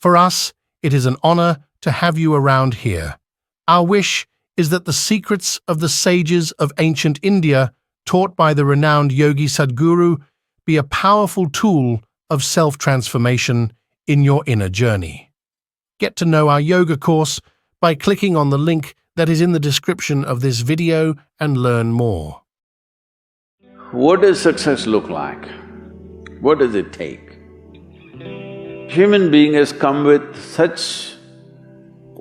For us, it is an honor to have you around here. Our wish is that the secrets of the sages of ancient India, taught by the renowned yogi Sadhguru, be a powerful tool of self-transformation in your inner journey. Get to know our yoga course by clicking on the link that is in the description of this video and learn more. What does success look like? What does it take? Human being has come with such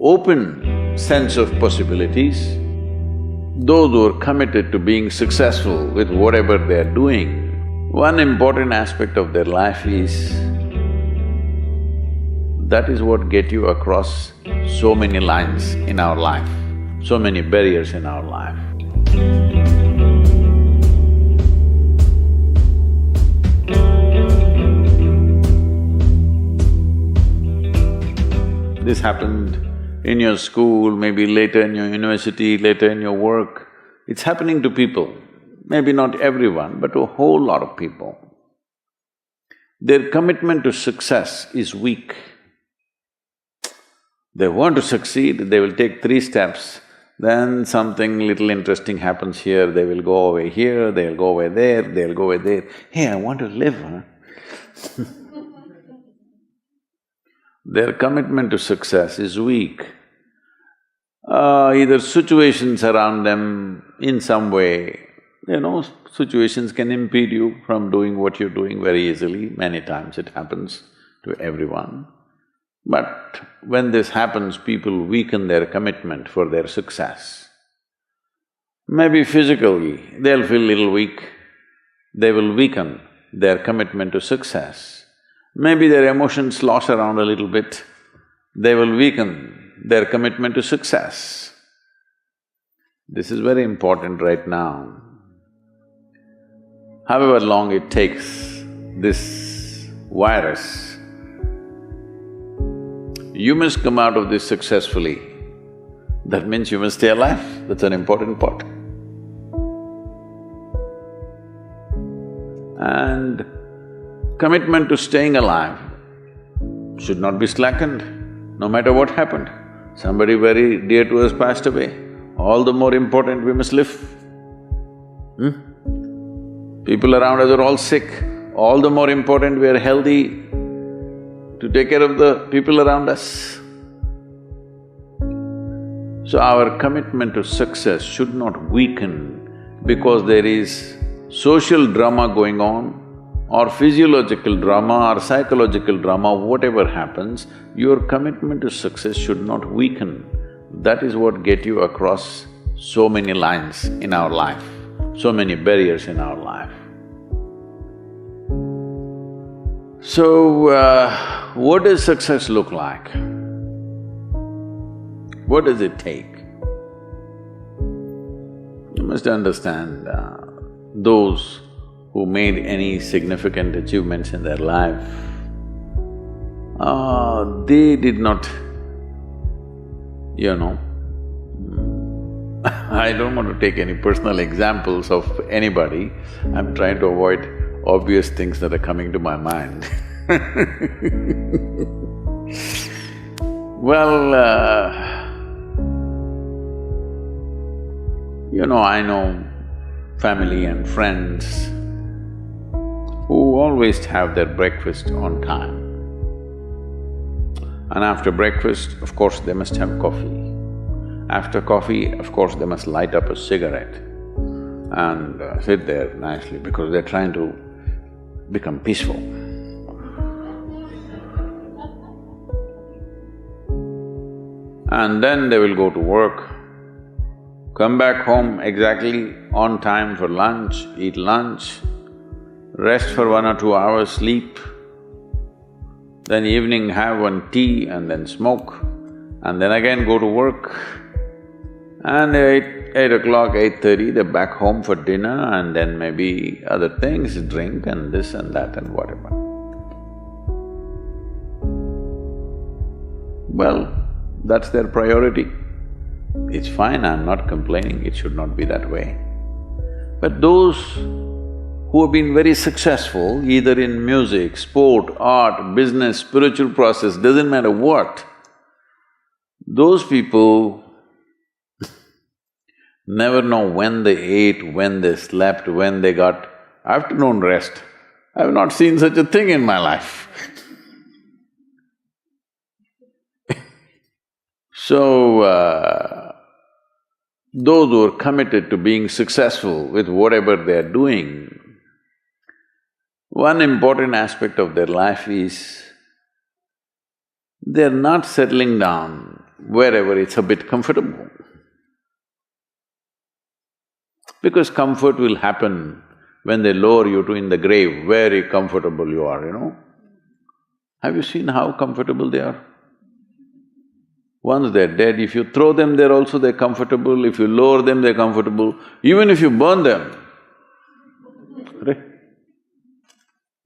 open sense of possibilities. Those who are committed to being successful with whatever they're doing, one important aspect of their life is that is what get you across so many lines in our life, so many barriers in our life. This happened in your school, maybe later in your university, later in your work. It's happening to people, maybe not everyone, but to a whole lot of people. Their commitment to success is weak. They want to succeed, they will take 3 steps, then something little interesting happens here, they will go away here, they'll go away there, they'll go away there. Hey, I want to live, huh? Their commitment to success is weak. Either situations around them in some way, situations can impede you from doing what you're doing very easily. Many times it happens to everyone. But when this happens, people weaken their commitment for their success. Maybe physically, they'll feel little weak, they will weaken their commitment to success. Maybe their emotions slosh around a little bit, they will weaken their commitment to success. This is very important right now. However long it takes, this virus, you must come out of this successfully. That means you must stay alive, that's an important part. And commitment to staying alive should not be slackened, no matter what happened. Somebody very dear to us passed away, all the more important we must live. People around us are all sick, all the more important we are healthy to take care of the people around us. So our commitment to success should not weaken because there is social drama going on, or physiological drama or psychological drama, whatever happens, your commitment to success should not weaken. That is what get you across so many lines in our life, so many barriers in our life. So, what does success look like? What does it take? You must understand, those who made any significant achievements in their life, they did not, I don't want to take any personal examples of anybody, I'm trying to avoid obvious things that are coming to my mind. Well, I know family and friends who always have their breakfast on time. And after breakfast, of course, they must have coffee. After coffee, of course, they must light up a cigarette and sit there nicely because they're trying to become peaceful. And then they will go to work, come back home exactly on time for lunch, eat lunch, rest for 1 or 2 hours, sleep, then evening have one tea and then smoke, and then again go to work. And 8 o'clock, 8:30, they're back home for dinner and then maybe other things, drink and this and that and whatever. Well, that's their priority. It's fine, I'm not complaining, it should not be that way. But those who have been very successful, either in music, sport, art, business, spiritual process, doesn't matter what, those people never know when they ate, when they slept, when they got afternoon rest. I have not seen such a thing in my life. So, those who are committed to being successful with whatever they are doing, one important aspect of their life is they're not settling down wherever it's a bit comfortable. Because comfort will happen when they lower you to in the grave, very comfortable you are, you know. Have you seen how comfortable they are? Once they're dead, if you throw them there also they're comfortable, if you lower them they're comfortable, even if you burn them. Right?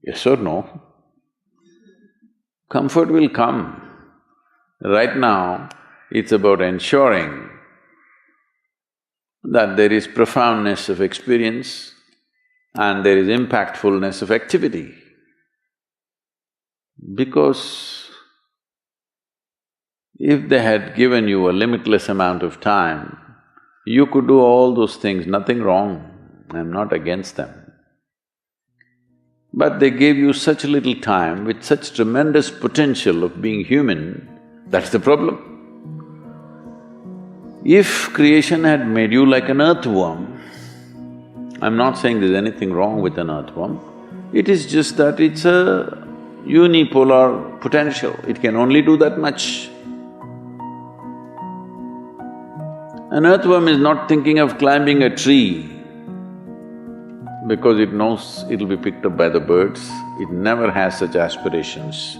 Yes or no? Comfort will come. Right now, it's about ensuring that there is profoundness of experience and there is impactfulness of activity. Because if they had given you a limitless amount of time, you could do all those things, nothing wrong, I'm not against them. But they gave you such little time with such tremendous potential of being human, that's the problem. If creation had made you like an earthworm, I'm not saying there's anything wrong with an earthworm, it is just that it's a unipolar potential, it can only do that much. An earthworm is not thinking of climbing a tree because it knows it'll be picked up by the birds, it never has such aspirations.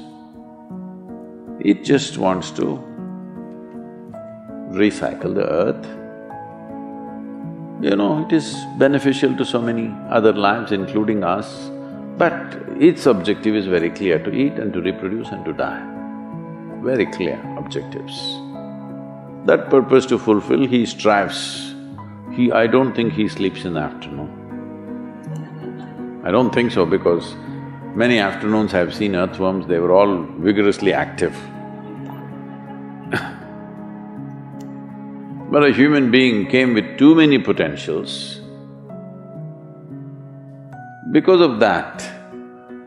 It just wants to recycle the earth. You know, it is beneficial to so many other lives, including us, but its objective is very clear, to eat and to reproduce and to die. Very clear objectives. That purpose to fulfill, he strives. I don't think he sleeps in the afternoon. I don't think so because many afternoons I've seen earthworms, they were all vigorously active. But a human being came with too many potentials. Because of that,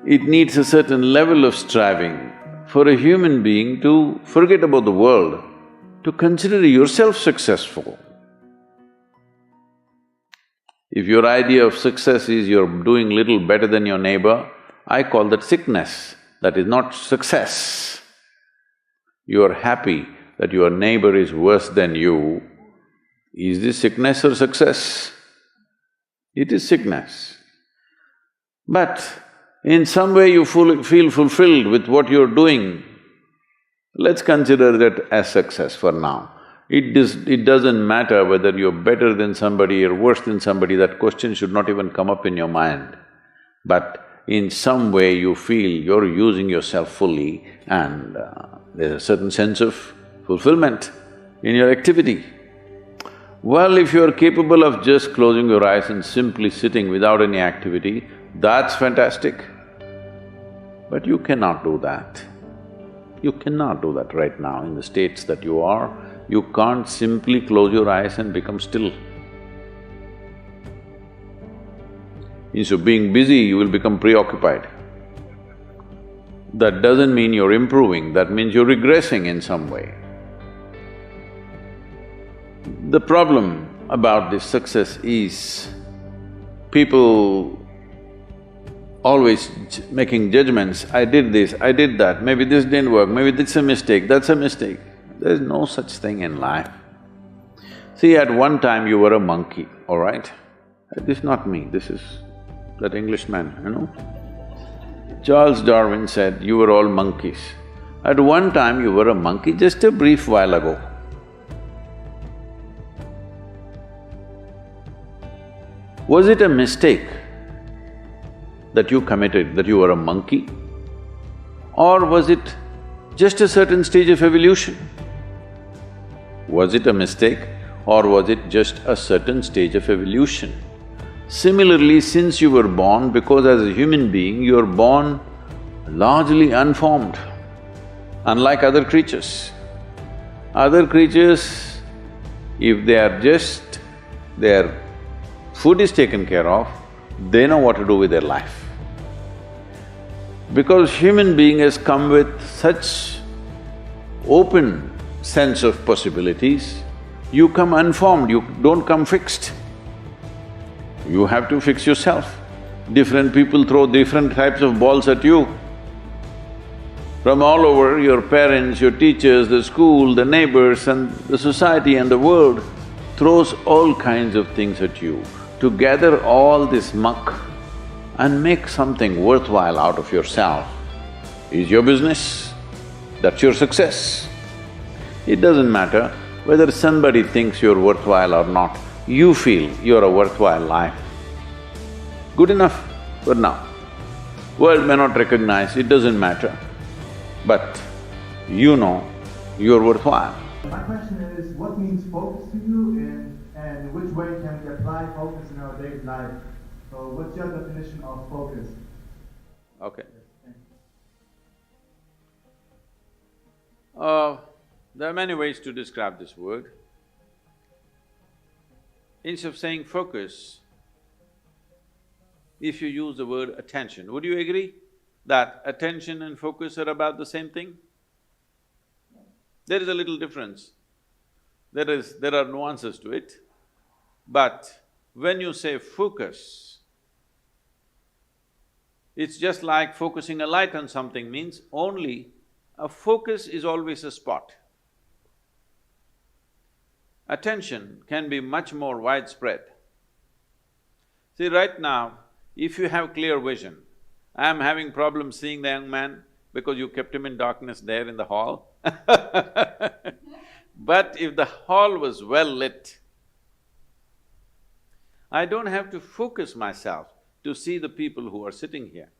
it needs a certain level of striving for a human being to forget about the world, to consider yourself successful. If your idea of success is you're doing little better than your neighbor, I call that sickness, that is not success. You are happy that your neighbor is worse than you. Is this sickness or success? It is sickness. But in some way you feel fulfilled with what you're doing, let's consider that as success for now. It doesn't matter whether you're better than somebody or worse than somebody, that question should not even come up in your mind. But in some way you feel you're using yourself fully and there's a certain sense of fulfillment in your activity. Well, if you're capable of just closing your eyes and simply sitting without any activity, that's fantastic. But you cannot do that. You cannot do that right now in the states that you are. You can't simply close your eyes and become still. Instead of being busy, you will become preoccupied. That doesn't mean you're improving, that means you're regressing in some way. The problem about this success is people always making judgments, I did this, I did that, maybe this didn't work, maybe this is a mistake, that's a mistake. There's no such thing in life. See, at one time you were a monkey, all right? This is not me, this is that Englishman, you know. Charles Darwin said, you were all monkeys. At one time you were a monkey, just a brief while ago. Was it a mistake that you committed, that you were a monkey? Or was it just a certain stage of evolution? Was it a mistake or was it just a certain stage of evolution? Similarly, since you were born, because as a human being, you are born largely unformed, unlike other creatures. Other creatures, if they are just… their food is taken care of, they know what to do with their life. Because human being has come with such open sense of possibilities, you come unformed, you don't come fixed. You have to fix yourself. Different people throw different types of balls at you. From all over, your parents, your teachers, the school, the neighbors and the society and the world throws all kinds of things at you. To gather all this muck and make something worthwhile out of yourself is your business. That's your success. It doesn't matter whether somebody thinks you're worthwhile or not, you feel you're a worthwhile life. Good enough for now. World may not recognize, it doesn't matter, but you know you're worthwhile. My question is, what means focus to you, and in which way can we apply focus in our daily life? So what's your definition of focus? Okay. There are many ways to describe this word. Instead of saying focus, if you use the word attention, would you agree that attention and focus are about the same thing? There is a little difference. There are nuances to it, but when you say focus, it's just like focusing a light on something means only a focus is always a spot. Attention can be much more widespread. See, right now, if you have clear vision, I'm having problems seeing the young man because you kept him in darkness there in the hall But if the hall was well lit, I don't have to focus myself to see the people who are sitting here.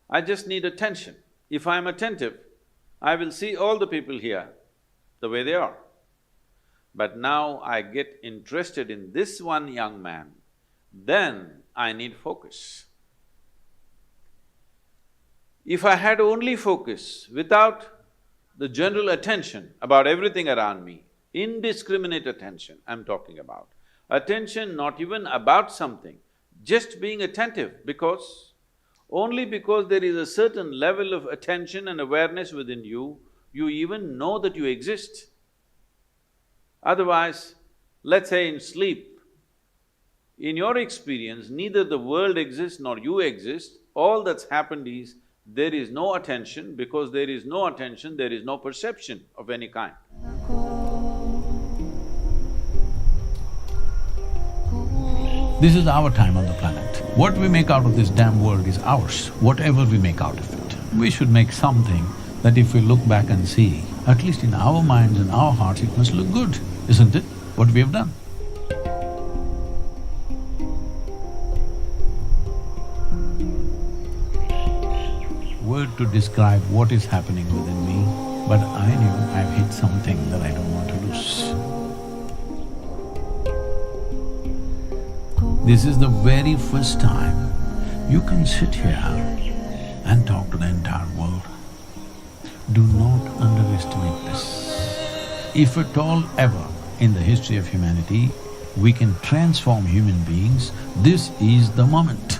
I just need attention. If I'm attentive, I will see all the people here the way they are. But now I get interested in this one young man, then I need focus. If I had only focus without the general attention about everything around me, indiscriminate attention I'm talking about, attention not even about something, just being attentive because… only because there is a certain level of attention and awareness within you, you even know that you exist. Otherwise, let's say in sleep, in your experience, neither the world exists nor you exist, all that's happened is there is no attention. Because there is no attention, there is no perception of any kind. This is our time on the planet. What we make out of this damn world is ours, whatever we make out of it. We should make something that if we look back and see, at least in our minds and our hearts, it must look good, isn't it, what we have done? Word to describe what is happening within me, but I knew I've hit something that I don't want to lose. This is the very first time you can sit here and talk to the entire world. Do not underestimate this. If at all ever in the history of humanity we can transform human beings, this is the moment.